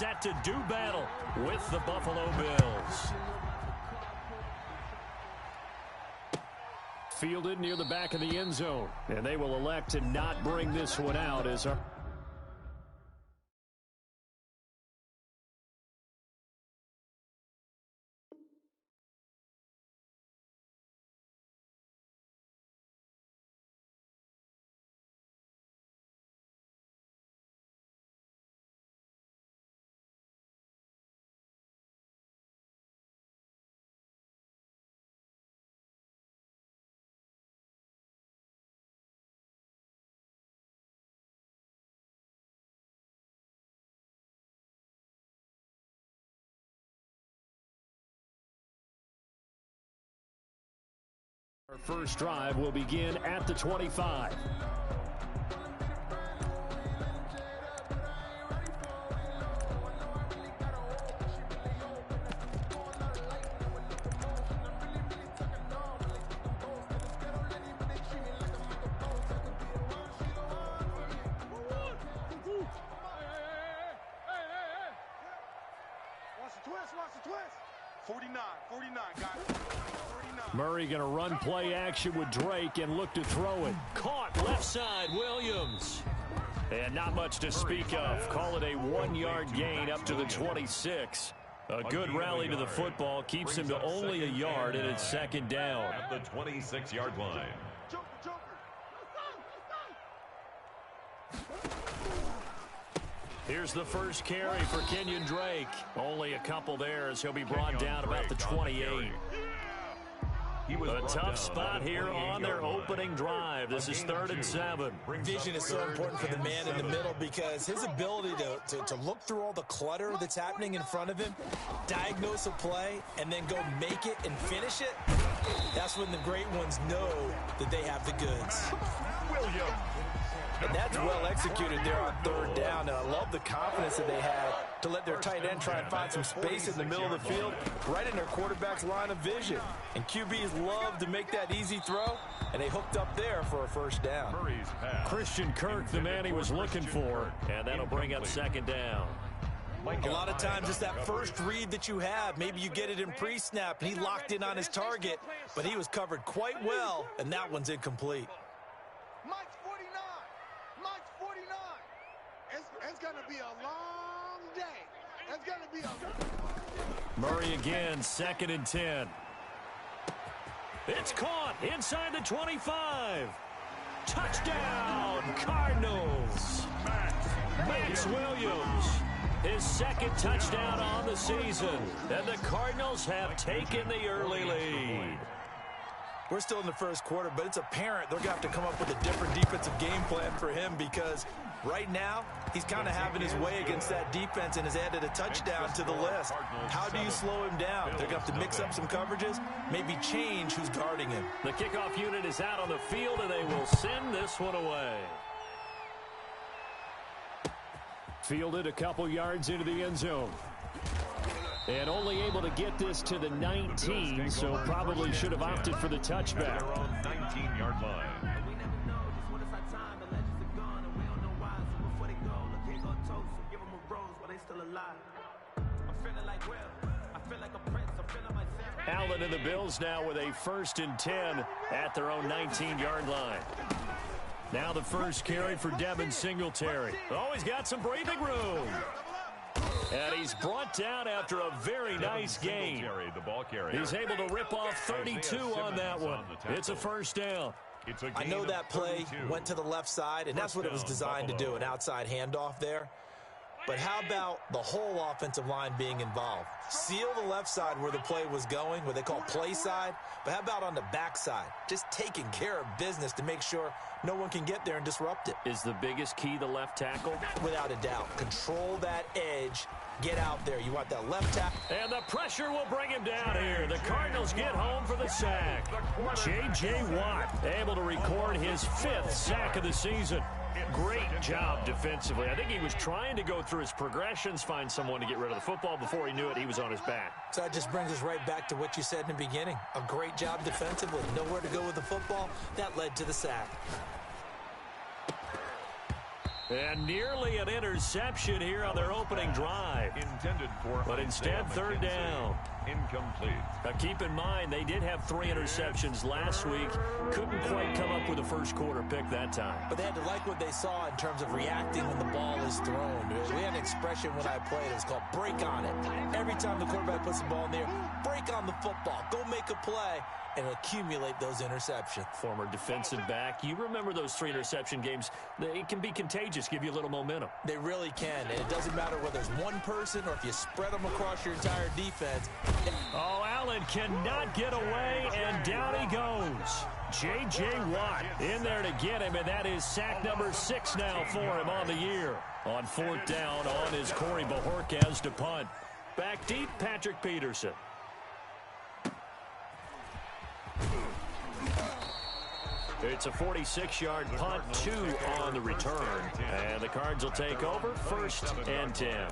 set to do battle with the Buffalo Bills. Fielded near the back of the end zone, and they will elect to not bring this one out as our Our first drive will begin at the 25. Watch the twist. 49, guys. Murray going to run play action with Drake and look to throw it. Caught left side, Williams. And not much to speak of. Call it a 1-yard gain up to the 26. A good rally to the football keeps him to only a yard, and it's second down. At the 26-yard line. Here's the first carry for Kenyon Drake. Only a couple there as he'll be brought down about the 28. A tough spot here on their opening drive. This is 3rd and 7. Vision is so important for the man in the middle because his ability to look through all the clutter that's happening in front of him, diagnose a play, and then go make it and finish it, that's when the great ones know that they have the goods. And that's well executed there on 3rd down. And I love the confidence that they had to let their tight end try and find some space in the middle of the field, right in their quarterback's line of vision. And QBs love to make that easy throw, and they hooked up there for a first down. Christian Kirk, the man he was looking for, and that'll bring up second down. A lot of times it's that first read that you have. Maybe you get it in pre-snap, and he locked in on his target, but he was covered quite well, and that one's incomplete. It's going to be a long day. It's going to be a... Murray again, 2nd and 10. It's caught inside the 25. Touchdown, Cardinals. Max Williams, his 2nd touchdown on the season. And the Cardinals have taken the early lead. We're still in the first quarter, but it's apparent they're going to have to come up with a different defensive game plan for him because right now he's kind of having his way against that defense and has added a touchdown to the list. How do you slow him down? They're going to have to mix up some coverages, maybe change who's guarding him. The kickoff unit is out on the field, and they will send this one away. Fielded a couple yards into the end zone. And only able to get this to the 19, so probably should have opted for the touchback. Their own 19-yard line. Allen and the Bills now with a 1st and 10 at their own 19-yard line. Now the first carry for Devin Singletary. Oh, he's got some breathing room. And he's brought down after a very nice gain. He's able to rip off 32 on that one. It's a first down. I know that play went to the left side, and that's what it was designed to do, an outside handoff there. But how about the whole offensive line being involved? Seal the left side where the play was going, what they call play side. But how about on the back side? Just taking care of business to make sure no one can get there and disrupt it. Is the biggest key the left tackle? Without a doubt. Control that edge. Get out there. You want that left tackle. And the pressure will bring him down here. The Cardinals get home for the sack. J.J. Watt able to record his 5th sack of the season. Great job defensively. I think he was trying to go through his progressions, find someone to get rid of the football. Before he knew it, he was on his back. So that just brings us right back to what you said in the beginning. A great job defensively. Nowhere to go with the football. That led to the sack. And nearly an interception here on their opening drive. Intended for, but instead, third down. Incomplete. Now, keep in mind, they did have 3 interceptions last week. Couldn't quite come up with a first quarter pick that time. But they had to like what they saw in terms of reacting when the ball is thrown. We had an expression when I played. It was called break on it. Every time the quarterback puts the ball in the air, break on the football. Go make a play and accumulate those interceptions. Former defensive back. You remember those 3 interception games. It can be contagious, give you a little momentum. They really can, and it doesn't matter whether it's one person or if you spread them across your entire defense. Oh, Allen cannot get away, and down he goes. J.J. Watt in there to get him, and that is sack number 6 now for him on the year. On 4th down, on is Corey Bajorquez to punt. Back deep, Patrick Peterson. It's a 46-yard punt, 2 on the return. And the Cards will take over, 1st and 10.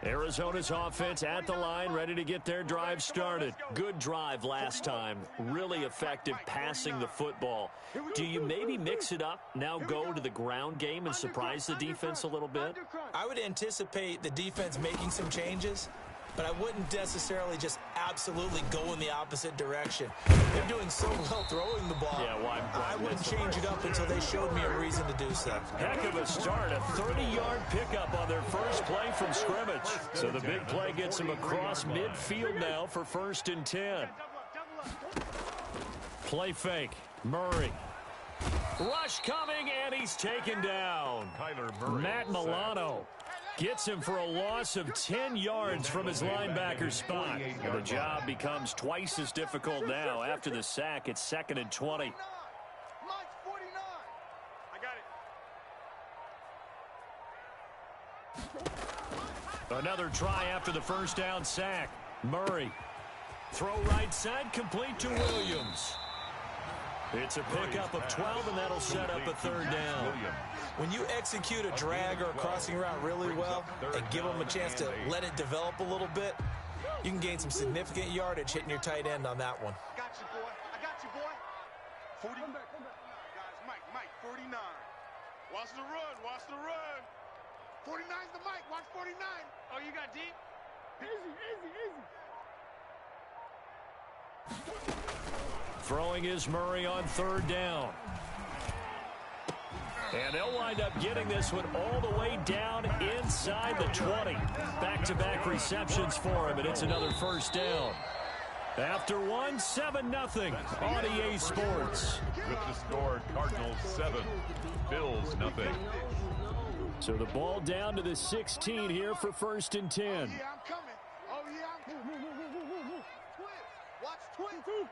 Arizona's offense at the line, ready to get their drive started. Good drive last time. Really effective passing the football. Do you maybe mix it up, now go to the ground game and surprise the defense a little bit? I would anticipate the defense making some changes, but I wouldn't necessarily just absolutely go in the opposite direction. They're doing so well throwing the ball. Yeah, why I wouldn't change it up until they showed me a reason to do so. Heck of a start, a 30-yard pickup on their first play from scrimmage. So the big play gets them across midfield now for 1st and 10. Play fake, Murray. Rush coming, and he's taken down. Matt Milano gets him for a loss of 10 yards from his linebacker spot. And the job becomes twice as difficult now. After the sack, it's 2nd and 20. Another try after the first down sack. Murray. Throw right side, complete to Williams. It's a pickup of 12, and that'll set up a 3rd down. When you execute a drag or a crossing route really well and give them a chance to let it develop a little bit, you can gain some significant yardage hitting your tight end on that one. I got you, boy. I got you, boy. 40. Guys, Mike, 49. Watch the run. Watch the run. 49's the Mike. Watch 49. Oh, you got deep? Easy. Throwing is Murray on 3rd down. And they'll wind up getting this one all the way down inside the 20. Back-to-back receptions for him, and it's another 1st down. After one, 7-0 on EA Sports. With the score, Cardinals 7, Bills nothing. So the ball down to the 16 here for 1st and 10. Yeah, I'm coming. Oh, yeah, I'm coming. Twins. Watch twins.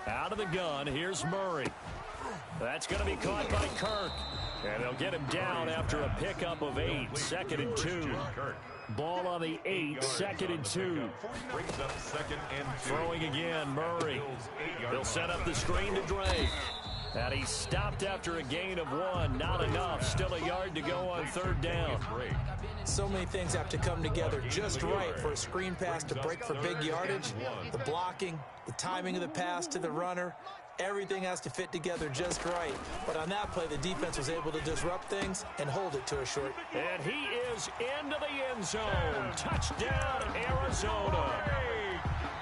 Out of the gun, here's Murray. That's going to be caught by Kirk. And they'll get him down after a pickup of 8, 2nd and 2. Ball on the 8, 2nd and 2. Brings up 2nd and 2. Throwing again, Murray. They'll set up the screen to Drake. And he stopped after a gain of 1. Not enough. Still a yard to go on 3rd down. So many things have to come together just right for a screen pass to break for big yardage. The blocking, the timing of the pass to the runner, everything has to fit together just right. But on that play, the defense was able to disrupt things and hold it to a short. And he is into the end zone. Touchdown, Arizona.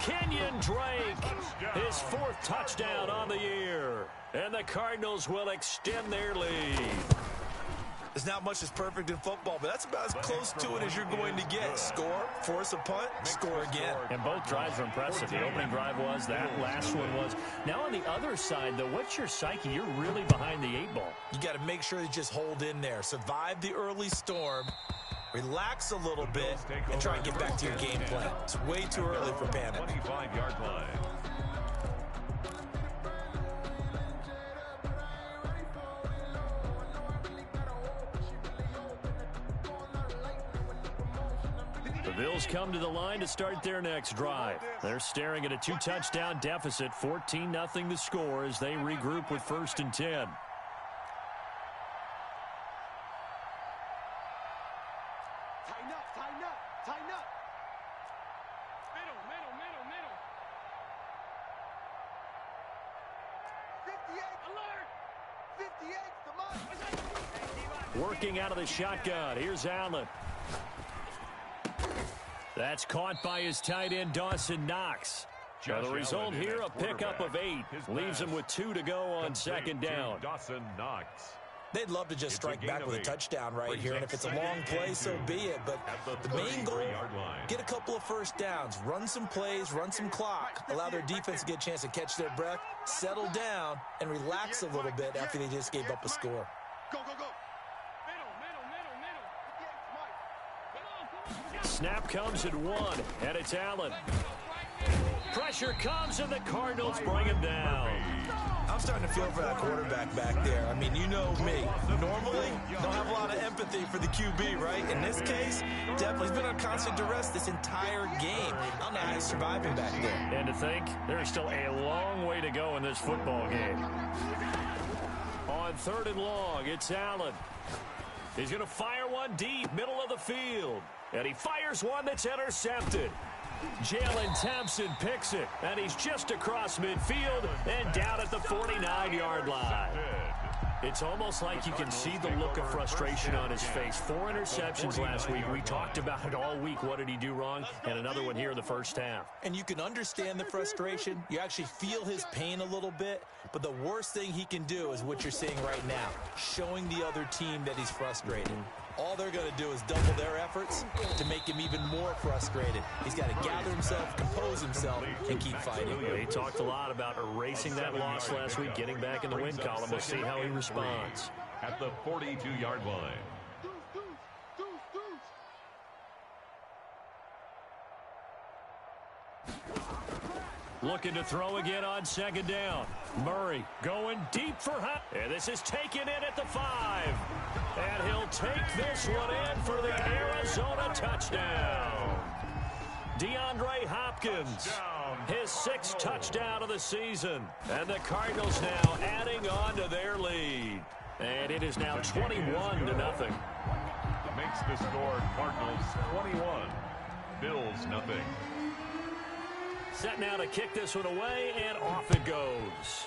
Kenyon Drake, his 4th touchdown on the year. And the Cardinals will extend their lead. There's not much that's perfect in football, but that's about as close to it as you're going to get. Score, force a punt, score again. And both drives were impressive. The opening drive was, that last one was. Now on the other side, though, what's your psyche? You're really behind the 8 ball. You got to make sure you just hold in there. Survive the early storm. Relax a little bit and try and get back to your game plan. It's way too early for panic. 25-yard line. The Bills come to the line to start their next drive. They're staring at a 2-touchdown deficit, 14-0 the score as they regroup with 1st and 10. Working out of the shotgun. Here's Allen. That's caught by his tight end, Dawson Knox. So the result here, a pickup of 8. Leaves him with 2 to go on second down. Dawson Knox. They'd love to just strike back with a touchdown right here, and if it's a long play, so be it. But the main goal, get a couple of first downs, run some plays, run some clock, allow their defense to get a chance to catch their breath, settle down, and relax a little bit after they just gave up a score. Go, go, go. Snap comes at 1, and it's Allen. Pressure comes, and the Cardinals bring him down. I'm starting to feel for that quarterback back there. I mean, you know me. Normally, don't have a lot of empathy for the QB, right? In this case, definitely. He's been on constant duress this entire game. I don't know how he's surviving back there. And to think, there's still a long way to go in this football game. On 3rd and long, it's Allen. He's going to fire one deep, middle of the field. And he fires one that's intercepted. Jalen Thompson picks it, and he's just across midfield and down at the 49-yard line. It's almost like you can see the look of frustration on his face. 4 interceptions last week. We talked about it all week. What did he do wrong? And another one here in the first half. And you can understand the frustration. You actually feel his pain a little bit. But the worst thing he can do is what you're seeing right now, showing the other team that he's frustrated. All they're going to do is double their efforts to make him even more frustrated. He's got to gather himself, compose himself, and keep fighting. He talked a lot about erasing that loss last week, getting back in the win column. We'll see how he responds. At the 42-yard line. Looking to throw again on 2nd down. Murray going deep for Hunt. And this is taken in at the 5. And he'll take this one in for the Arizona touchdown. DeAndre Hopkins, his 6th touchdown of the season. And the Cardinals now adding on to their lead. And it is now 21-0. Makes the score Cardinals 21, Bills nothing. Set now to kick this one away, and off it goes.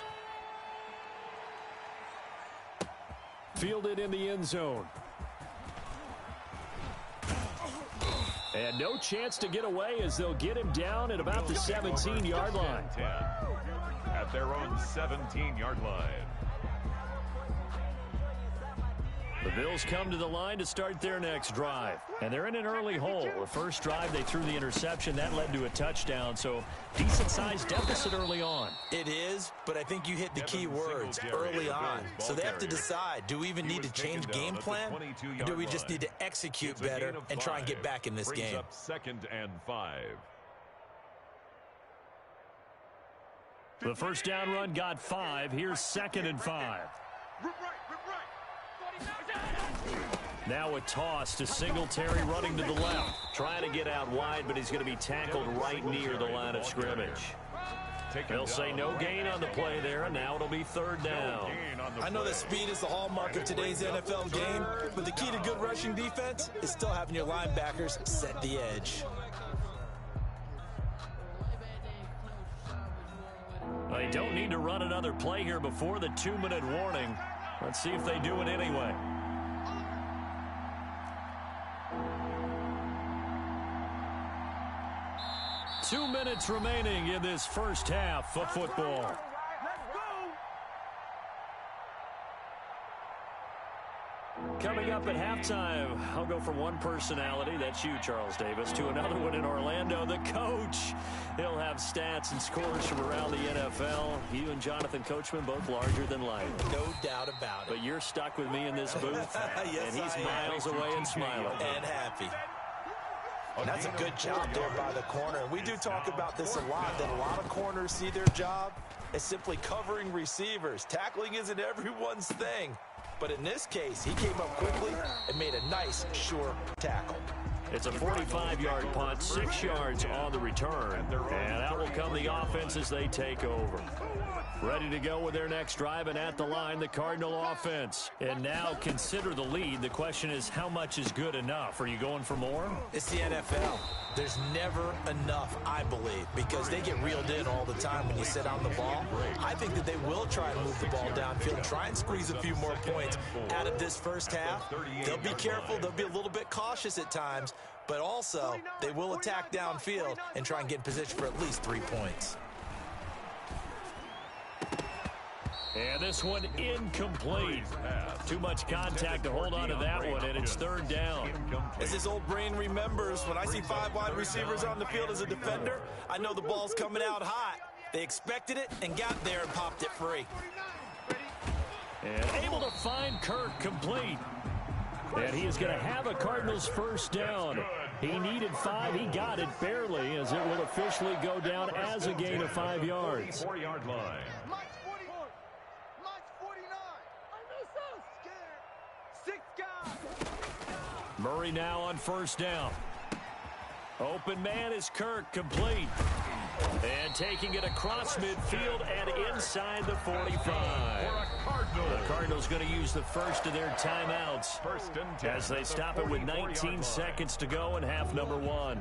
Fielded in the end zone. And no chance to get away as they'll get him down at about the 17-yard line. At their own 17-yard line. The Bills come to the line to start their next drive. And they're in an early hole. The first drive, they threw the interception. That led to a touchdown. So decent-sized deficit early on. It is, but I think you hit the key words early on. So they have to decide, do we even need to change game plan? Or do we just need to execute better and try and get back in this game? 2nd and 5. The first down run got 5. Here's 2nd and 5. Now a toss to Singletary running to the left. Trying to get out wide, but he's going to be tackled right near the line of scrimmage. They'll say no gain on the play there, and now it'll be 3rd down. I know that speed is the hallmark of today's NFL game, but the key to good rushing defense is still having your linebackers set the edge. They don't need to run another play here before the 2-minute warning. Let's see if they do it anyway. Two minutes remaining in this first half of football. Coming up at halftime, I'll go from one personality, that's you, Charles Davis, to another one in Orlando, the coach. He'll have stats and scores from around the NFL. You and Jonathan Coachman, both larger than life. No doubt about it. But you're stuck with me in this booth, yes, and he's miles away and smiling. And happy. And that's a good job there by the corner. And we do talk about this a lot, that a lot of corners see their job as simply covering receivers. Tackling isn't everyone's thing. But in this case, he came up quickly and made a nice, sure tackle. It's a 45-yard punt, 6 yards on the return. And out will come the offense as they take over. Ready to go with their next drive, and at the line, the Cardinal offense. And now consider the lead. The question is, how much is good enough? Are you going for more? It's the NFL. there's never enough, I believe, because they get reeled in all the time when you sit on the ball. I think that they will try and move the ball downfield, try and squeeze a few more points out of this first half. They'll be careful. They'll be a little bit cautious at times, but also they will attack downfield and try and get in position for at least 3 points. And this one incomplete. Too much contact to hold on to that one, and it's third down. As this old brain remembers, when I see 5 wide receivers on the field as a defender, I know the ball's coming out hot. They expected it and got there and popped it free. And able to find Kirk complete. And he is going to have a Cardinals first down. He needed 5. He got it barely, as it will officially go down as a gain of 5 yards. 4-yard line. Murray now on first down. Open man is Kirk, complete. And taking it across midfield and inside the 45. The Cardinals going to use the first of their timeouts as they stop it with 19 seconds to go in half number 1.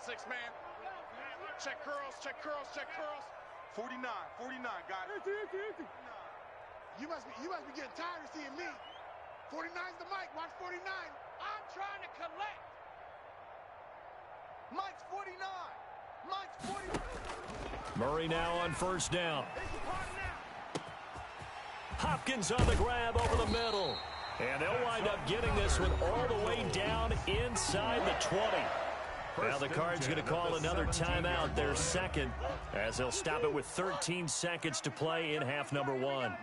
6 man. Check curls, check curls, check curls. 49, guys. You must be getting tired of seeing me. 49's the mic. Watch 49. I'm trying to collect. Mike's 49. Mike's 49. Murray now on first down. Hopkins on the grab over the middle. And they'll wind up getting this one all the way down inside the 20. Now the Cards going to call another timeout, their second, as they'll stop it with 13 seconds to play in half number 1.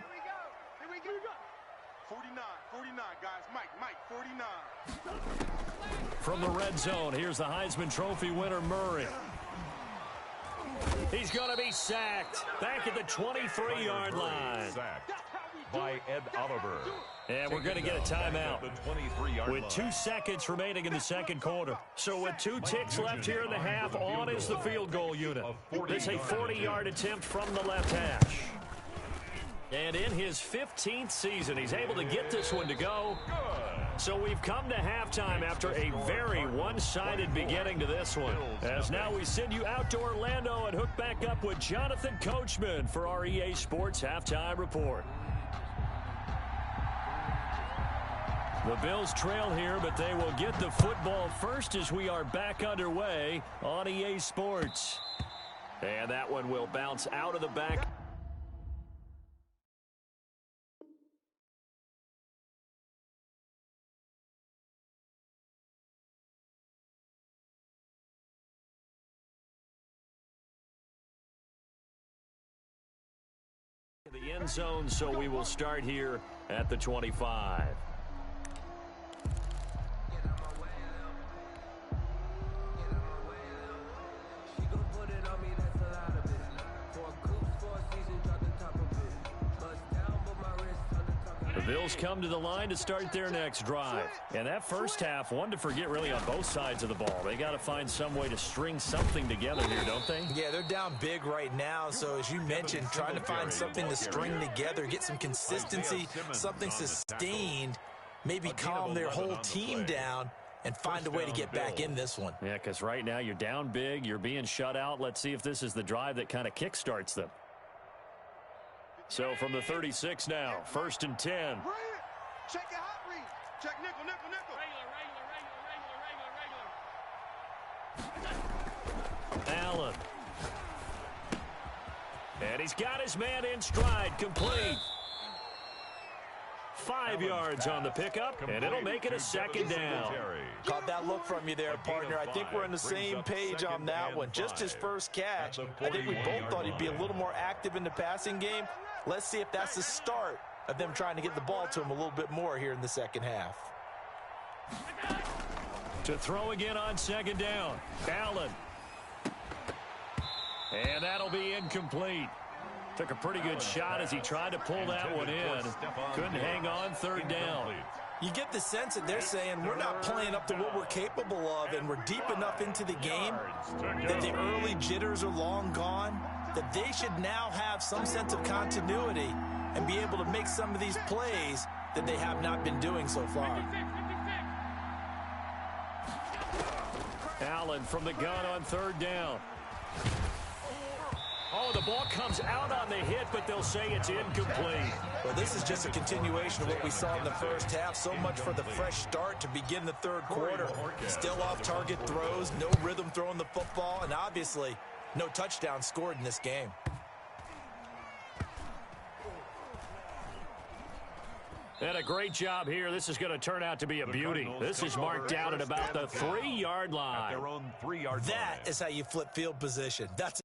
49, guys. Mike, 49. From the red zone, here's the Heisman Trophy winner, Murray. He's going to be sacked back at the 23-yard line. Sacked by Ed Oliver. And we're going to get a timeout with 2 seconds remaining in the second quarter. So with 2 ticks left here in the half, on is the field goal unit. This is a 40-yard attempt from the left hash. And in his 15th season, he's able to get this one to go. So we've come to halftime after a very one-sided beginning to this one. As now we send you out to Orlando and hook back up with Jonathan Coachman for our EA Sports Halftime Report. The Bills trail here, but they will get the football first as we are back underway on EA Sports. And that one will bounce out of the back. The end zone, so we will start here at the 25. The Bills come to the line to start their next drive. And that first half, one to forget really on both sides of the ball. They got to find some way to string something together here, don't they? Yeah, they're down big right now. So as you mentioned, trying to find something to string together, get some consistency, something sustained, maybe calm their whole team down and find a way to get back in this one. Yeah, because right now you're down big, you're being shut out. Let's see if this is the drive that kind of kickstarts them. So from the 36 now, 1st and 10. Check your hot read. Check nickel. Regular. Allen. And he's got his man in stride, complete. 5 yards on the pickup, and it'll make it a second down. Caught that look from you there, partner. I think we're on the same page on that one. Just his first catch. I think we both thought he'd be a little more active in the passing game. Let's see if that's the start of them trying to get the ball to him a little bit more here in the second half. To throw again on second down. Allen. And that'll be incomplete. Took a pretty good shot as he tried to pull that one in. Couldn't hang on, third down. You get the sense that they're saying we're not playing up to what we're capable of, and we're deep enough into the game that the early jitters are long gone, that they should now have some sense of continuity and be able to make some of these plays that they have not been doing so far. Allen from the gun on third down. Oh, the ball comes out on the hit, but they'll say it's incomplete. Well, this is just a continuation of what we saw in the first half. So much for the fresh start to begin the third quarter. Still off-target throws, no rhythm throwing the football, and obviously no touchdown scored in this game. And a great job here. This is going to turn out to be a beauty. This is marked down at about the 3-yard line. At their own 3-yard line. That is how you flip field position. That's